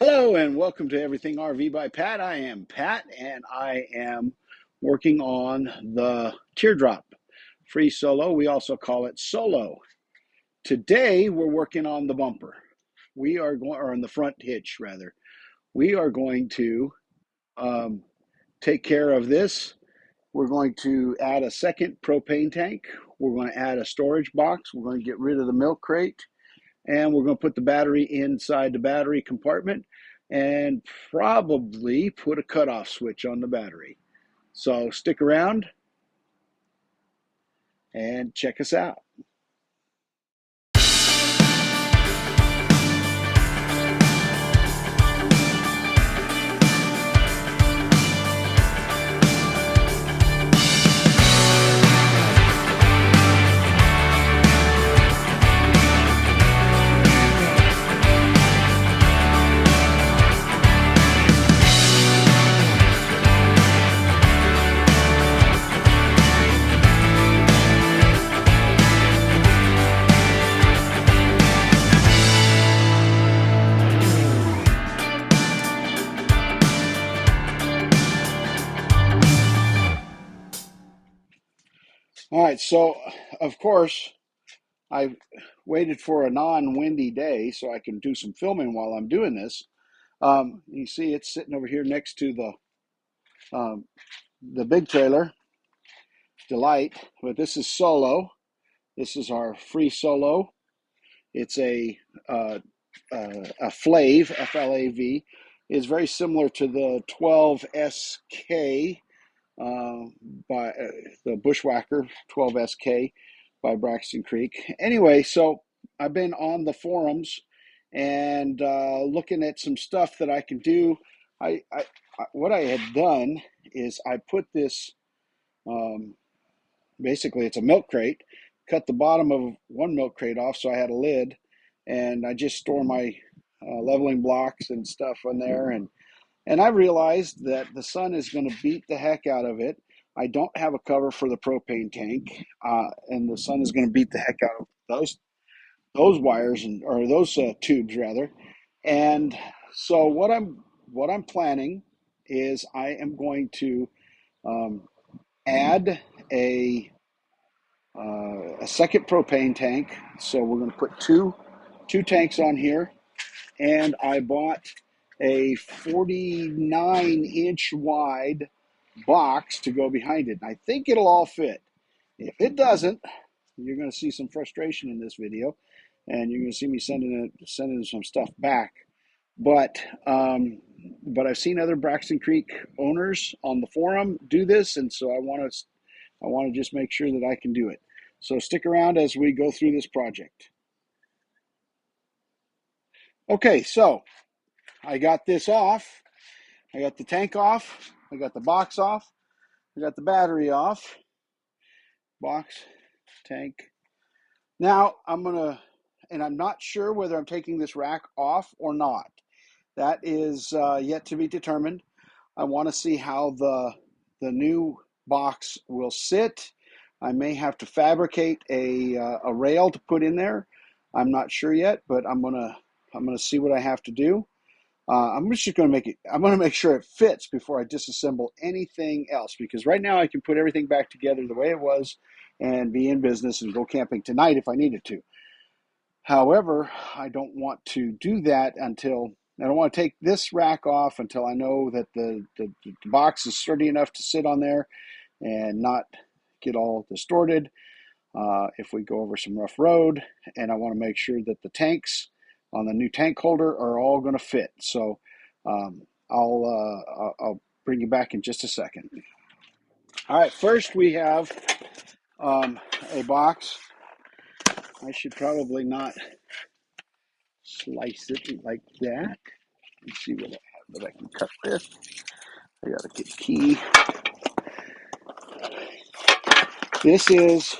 Hello and welcome to Everything RV by Pat. I am Pat and I am working on the Teardrop free solo. We also call it solo. Today we're working on the bumper. We are going, or on the front hitch rather. We are going to um, take care of this. We're going to add a second propane tank. We're going to add a storage box. We're going to get rid of the milk crate. And we're going to put the battery inside the battery compartment and probably put a cutoff switch on the battery. So stick around and check us out. All right, so of course, I waited for a non-windy day so I can do some filming while I'm doing this. You see it's sitting over here next to the big trailer, Delight, but this is Solo. This is our free Solo. It's a Flav, F-L-A-V. Is very similar to the 12SK by the Bushwhacker 12SK by Braxton Creek. Anyway, so I've been on the forums and looking at some stuff that I can do. What I had done is I put this, basically it's a milk crate, cut the bottom of one milk crate off so I had a lid, and I just store my leveling blocks and stuff on there. And I realized that the sun is going to beat the heck out of it. I don't have a cover for the propane tank, and the sun is going to beat the heck out of those wires or those tubes rather. And so what I'm planning is I am going to um, add a second propane tank. So we're going to put two tanks on here, and I bought a 49-inch wide box to go behind it. And I think it'll all fit. If it doesn't, you're going to see some frustration in this video, and you're going to see me sending some stuff back. But but I've seen other Braxton Creek owners on the forum do this, and so I want to just make sure that I can do it. So stick around as we go through this project. Okay, so I got this off. I got the tank off. I got the box off. I got the battery off. Box, tank. Now and I'm not sure whether I'm taking this rack off or not. That is yet to be determined. I want to see how the new box will sit. I may have to fabricate a rail to put in there. I'm not sure yet, but I'm gonna see what I have to do. I'm just going to make it. I'm going to make sure it fits before I disassemble anything else, because right now I can put everything back together the way it was and be in business and go camping tonight if I needed to. However, I don't want to do that until I don't want to take this rack off until I know that the box is sturdy enough to sit on there and not get all distorted if we go over some rough road. And I want to make sure that the tanks on the new tank holder are all going to fit. So I'll bring you back in just a second. All right, first we have a box. I should probably not slice it like that. Let's see what I have that I can cut with. I gotta get a key. This is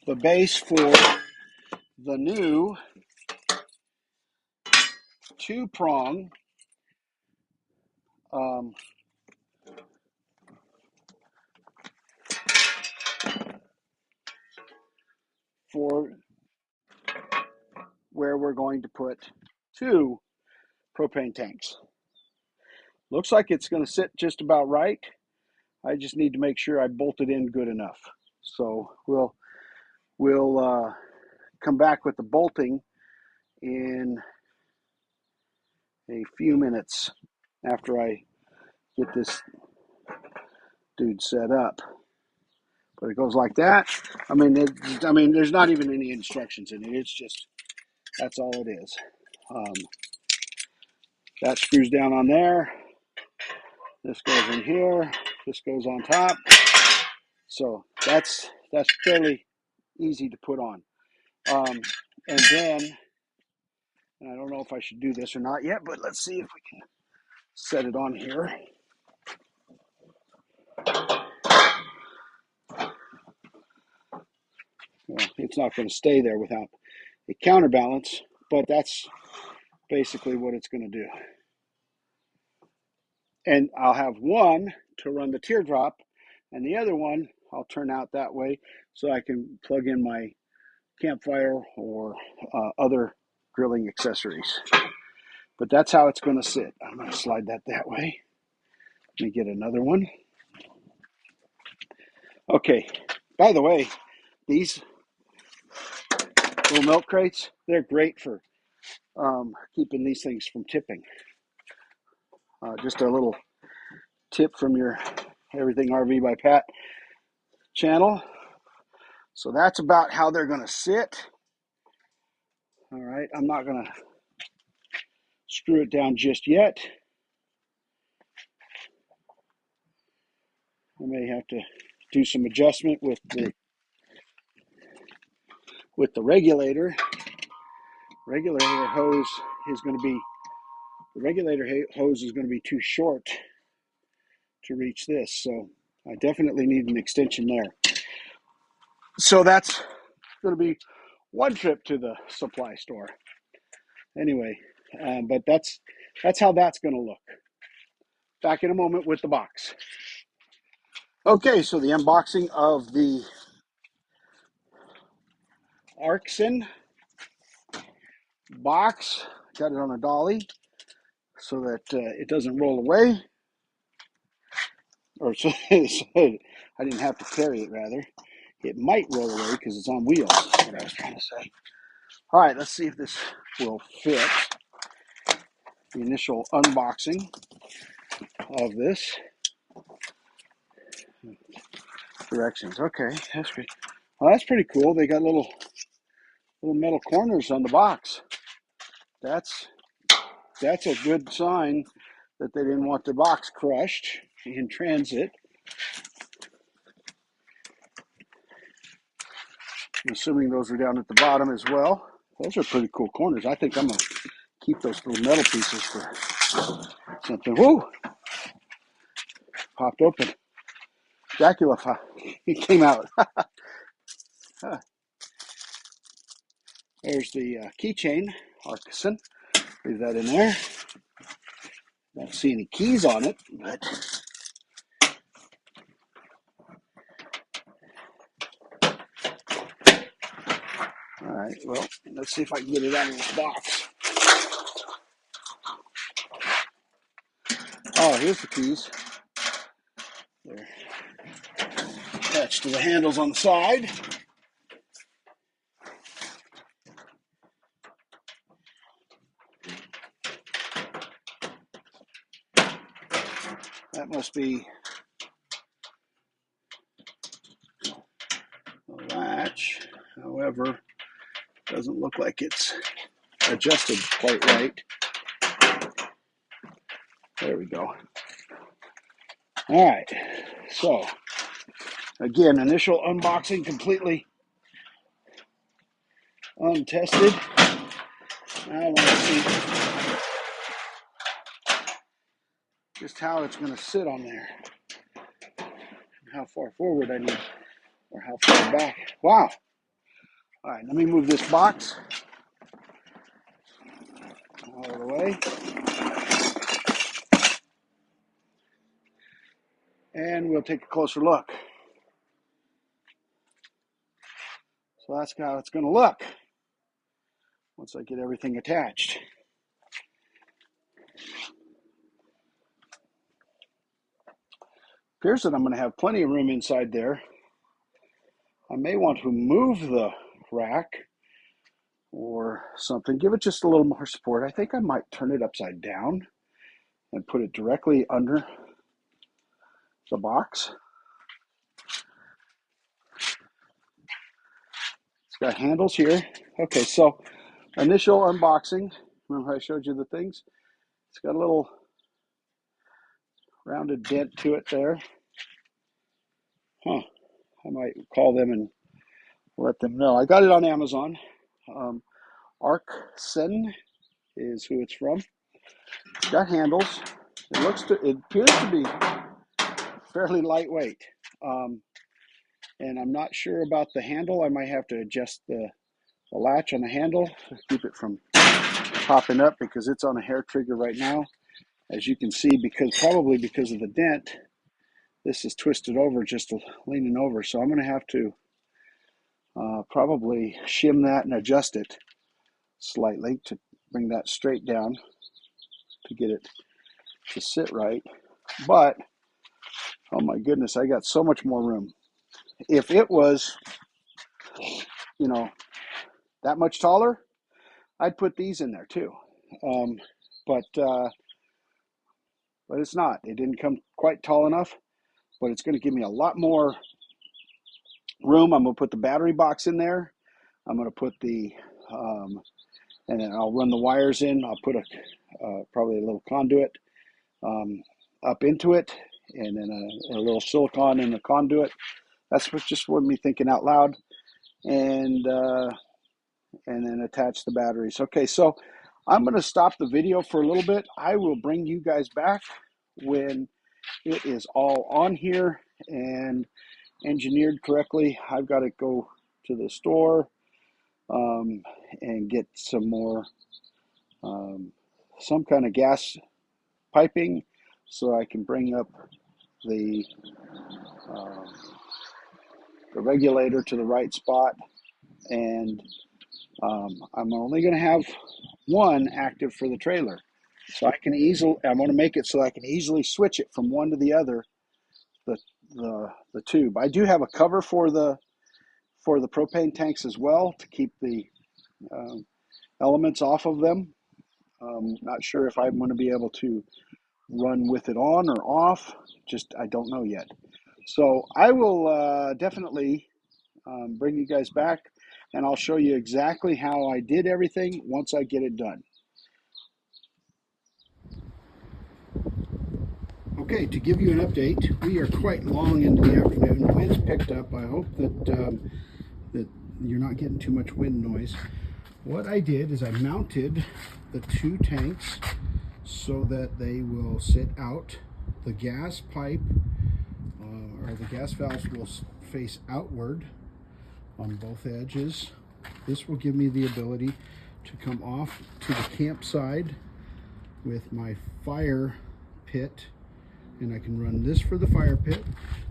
the base for the new two-prong for where we're going to put 2 propane tanks. Looks like it's going to sit just about right. I just need to make sure I bolt it in good enough. So we'll come back with the bolting in a few minutes after I get this dude set up. But it goes like that. I mean, there's not even any instructions in it. It's just, that's all it is. That screws down on there. This goes in here. This goes on top. So that's fairly easy to put on. And then, and I don't know if I should do this or not yet, but let's see if we can set it on here. Well, it's not going to stay there without a counterbalance, but that's basically what it's going to do. And I'll have one to run the teardrop, and the other one I'll turn out that way so I can plug in my campfire or other grilling accessories. But that's how it's going to sit. I'm going to slide that way. Let me get another one. Okay, by the way, these little milk crates, they're great for keeping these things from tipping. Just a little tip from your Everything RV by Pat channel. So that's about how they're going to sit. All right, I'm not going to screw it down just yet. I may have to do some adjustment with the regulator. Regulator hose is going to be too short to reach this, so I definitely need an extension there. So that's going to be one trip to the supply store. Anyway, but that's how that's going to look. Back in a moment with the box. Okay, so the unboxing of the ARKSEN box. Got it on a dolly so that it doesn't roll away. Or so I didn't have to carry it, rather. It might roll away because it's on wheels, is what I was trying to say. All right, let's see if this will fit. The initial unboxing of this. Directions. Okay, that's great. Well, that's pretty cool. They got little metal corners on the box. That's a good sign that they didn't want the box crushed in transit. I'm assuming those are down at the bottom as well. Those are pretty cool corners. I think I'm going to keep those little metal pieces for something. Whoa! Popped open. Dracula, he came out. There's the keychain, ARKSEN. Leave that in there. Don't see any keys on it, but all right. Well, let's see if I can get it out of this box. Oh, here's the keys. They're attached to the handles on the side. That must be a latch. However, doesn't look like it's adjusted quite right. There we go. All right. So, again, initial unboxing completely untested. Now I want to see just how it's going to sit on there. How far forward I need, or how far back. Wow. All right, let me move this box out of the way. And we'll take a closer look. So that's how it's going to look. once I get everything attached. Appears that I'm going to have plenty of room inside there. I may want to move the rack or something, give it just a little more support. I think I might turn it upside down and put it directly under the box. It's got handles here. Okay, so initial unboxing. Remember I showed you the things? It's got a little rounded dent to it there. I might call them and let them know. I got it on Amazon. ARKSEN is who it's from. It's got handles. It appears to be fairly lightweight. And I'm not sure about the handle. I might have to adjust the latch on the handle to keep it from popping up because it's on a hair trigger right now. As you can see, probably because of the dent, this is twisted over, just leaning over. So I'm going to have to probably shim that and adjust it slightly to bring that straight down to get it to sit right. But, oh my goodness, I got so much more room. If it was, that much taller, I'd put these in there too. But it's not. It didn't come quite tall enough, but it's going to give me a lot more room. I'm going to put the battery box in there. I'm going to put the, and then I'll run the wires in. I'll put probably a little conduit up into it, and then a little silicone in the conduit. That's just what me thinking out loud. And then attach the batteries. Okay, so I'm going to stop the video for a little bit. I will bring you guys back when it is all on here and engineered correctly. I've got to go to the store and get some more, some kind of gas piping so I can bring up the regulator to the right spot. And I'm only going to have one active for the trailer. So I'm going to make it so I can easily switch it from one to the other, the tube. I do have a cover for the propane tanks as well to keep the elements off of them. Not sure if I'm going to be able to run with it on or off. I don't know yet. So I will definitely bring you guys back, and I'll show you exactly how I did everything once I get it done. Okay, to give you an update, we are quite long into the afternoon. The wind's picked up. I hope that that you're not getting too much wind noise. What I did is I mounted the two tanks so that they will sit out. The gas pipe or the gas valves will face outward on both edges. This will give me the ability to come off to the campsite with my fire pit, and I can run this for the fire pit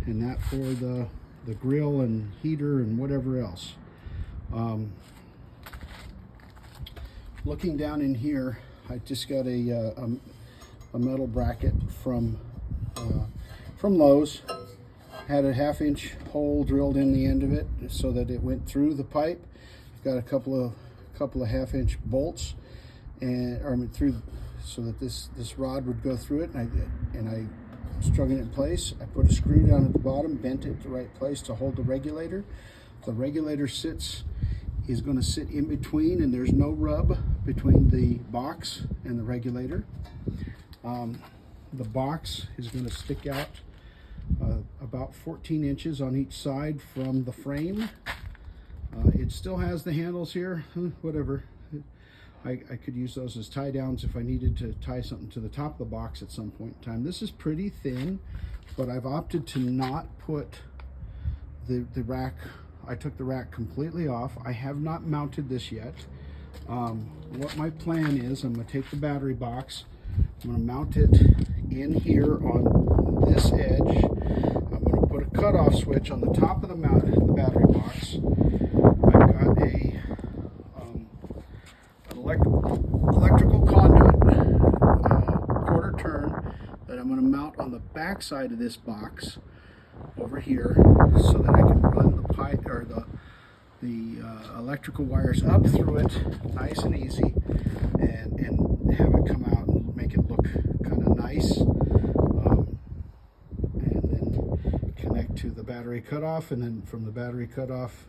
and that for the grill and heater and whatever else. Looking down in here, I just got a metal bracket from Lowe's. Had a 1/2-inch hole drilled in the end of it so that it went through the pipe. Got a couple of 1/2-inch bolts so that this rod would go through it, and I strung it in place. I put a screw down at the bottom, bent it the right place to hold the regulator. The regulator is going to sit in between, and there's no rub between the box and the regulator. The box is going to stick out about 14 inches on each side from the frame. It still has the handles here, whatever. I could use those as tie downs if I needed to tie something to the top of the box at some point in time. This is pretty thin, but I've opted to not put the rack. I took the rack completely off. I have not mounted this yet. What my plan is, I'm going to take the battery box, I'm going to mount it in here on this edge. I'm going to put a cutoff switch on the top of the battery box. I've got back side of this box over here so that I can run the pipe or the electrical wires up through it nice and easy, and have it come out and make it look kind of nice, and then connect to the battery cutoff, and then from the battery cutoff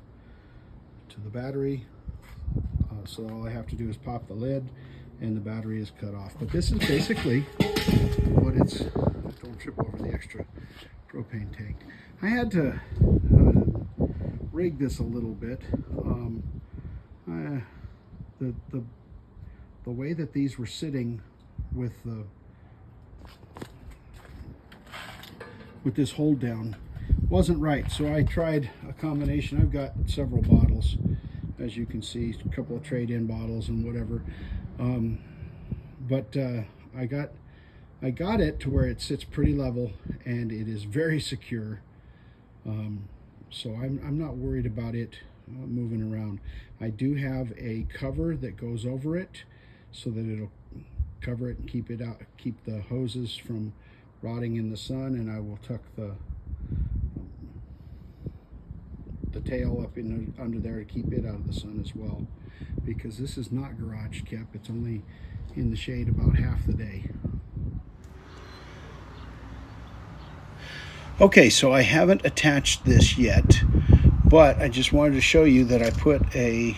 to the battery, so all I have to do is pop the lid and the battery is cut off. But this is basically what it's, don't trip over the extra propane tank. I had to rig this a little bit. The way that these were sitting with this hold down wasn't right, so I tried a combination. I've got several bottles, as you can see, a couple of trade-in bottles and whatever, but I got it to where it sits pretty level and it is very secure, so I'm not worried about it moving around. I do have a cover that goes over it so that it'll cover it and keep it out, keep the hoses from rotting in the sun, and I will tuck the tail up in under there to keep it out of the sun as well, because this is not garage kept. It's only in the shade about half the day. Okay, so I haven't attached this yet, but I just wanted to show you that I put a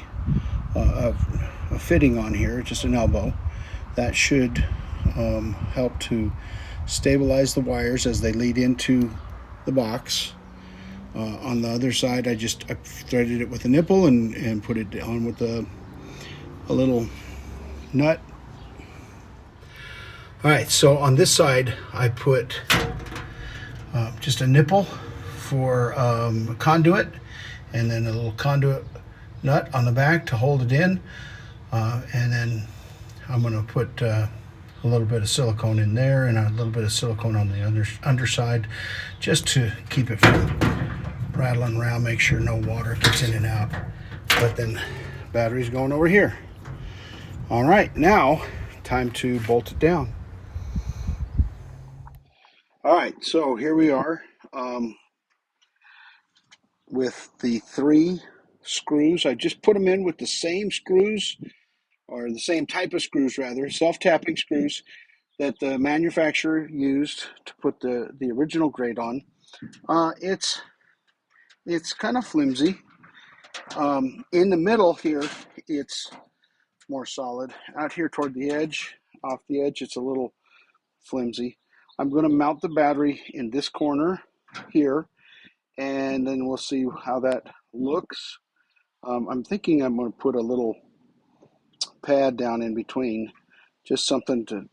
fitting on here, just an elbow, that should help to stabilize the wires as they lead into the box. On the other side, I threaded it with a nipple and put it on with a little nut. All right, so on this side, I put just a nipple for a conduit, and then a little conduit nut on the back to hold it in, and then I'm going to put a little bit of silicone in there and a little bit of silicone on the underside, just to keep it from rattling around, make sure no water gets in and out. But then battery's going over here. All right, now time to bolt it down. All right, so here we are with the 3 screws. I just put them in with the same screws, or the same type of screws rather, self-tapping screws that the manufacturer used to put the original grate on. It's kind of flimsy. In the middle here, it's more solid. Out here toward the edge, off the edge, it's a little flimsy. I'm going to mount the battery in this corner here, and then we'll see how that looks. I'm thinking I'm going to put a little pad down in between, just something to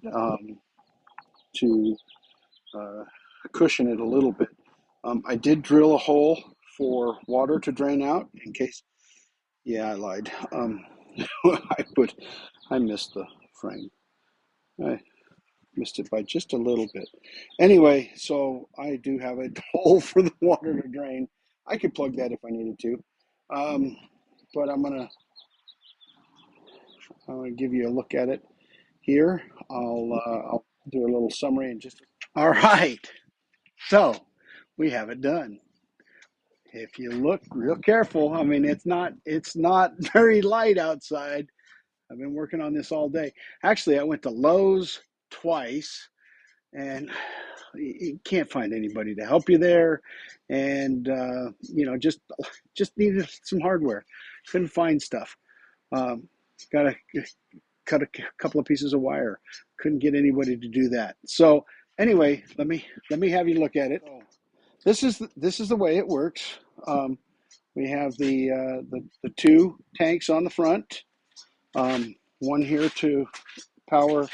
cushion it a little bit. I did drill a hole for water to drain out in case. Yeah, I lied. I missed the frame. I missed it by just a little bit. Anyway, so I do have a hole for the water to drain. I could plug that if I needed to. But I'm gonna give you a look at it here. I'll do a little summary in just. All right, so we have it done. If you look real careful, I mean, it's not very light outside. I've been working on this all day. Actually, I went to Lowe's twice, and you can't find anybody to help you there. And just needed some hardware. Couldn't find stuff. Got to cut a couple of pieces of wire. Couldn't get anybody to do that. So anyway, let me have you look at it. This is the way it works. We have the 2 tanks on the front. One here to power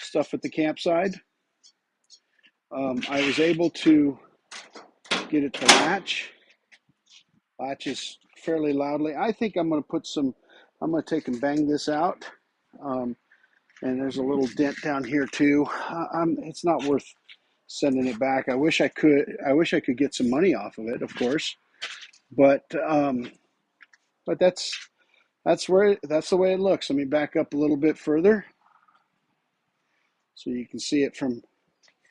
stuff at the campsite. I was able to get it to latches fairly loudly. I think I'm going to take and bang this out. And there's a little dent down here too. It's not worth sending it back. I wish I could get some money off of it, of course. But that's the way it looks. Let me back up a little bit further so you can see it from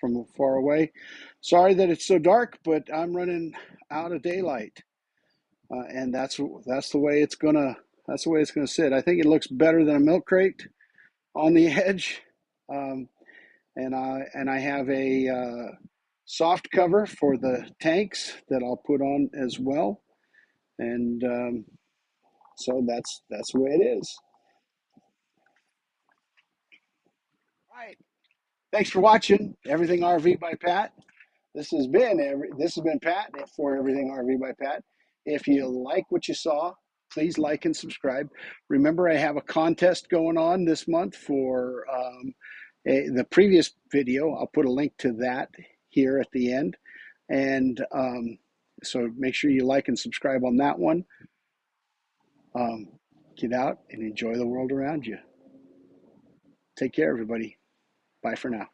from far away. Sorry that it's so dark, but I'm running out of daylight, and that's the way it's gonna sit. I think it looks better than a milk crate on the edge, um, and I have a soft cover for the tanks that I'll put on as well, and so that's the way it is. All right. Thanks for watching Everything RV by Pat. This has been Pat for Everything RV by Pat. If you like what you saw, please like and subscribe. Remember, I have a contest going on this month for the previous video. I'll put a link to that here at the end, and so make sure you like and subscribe on that one. Get out and enjoy the world around you. Take care, everybody. Bye for now.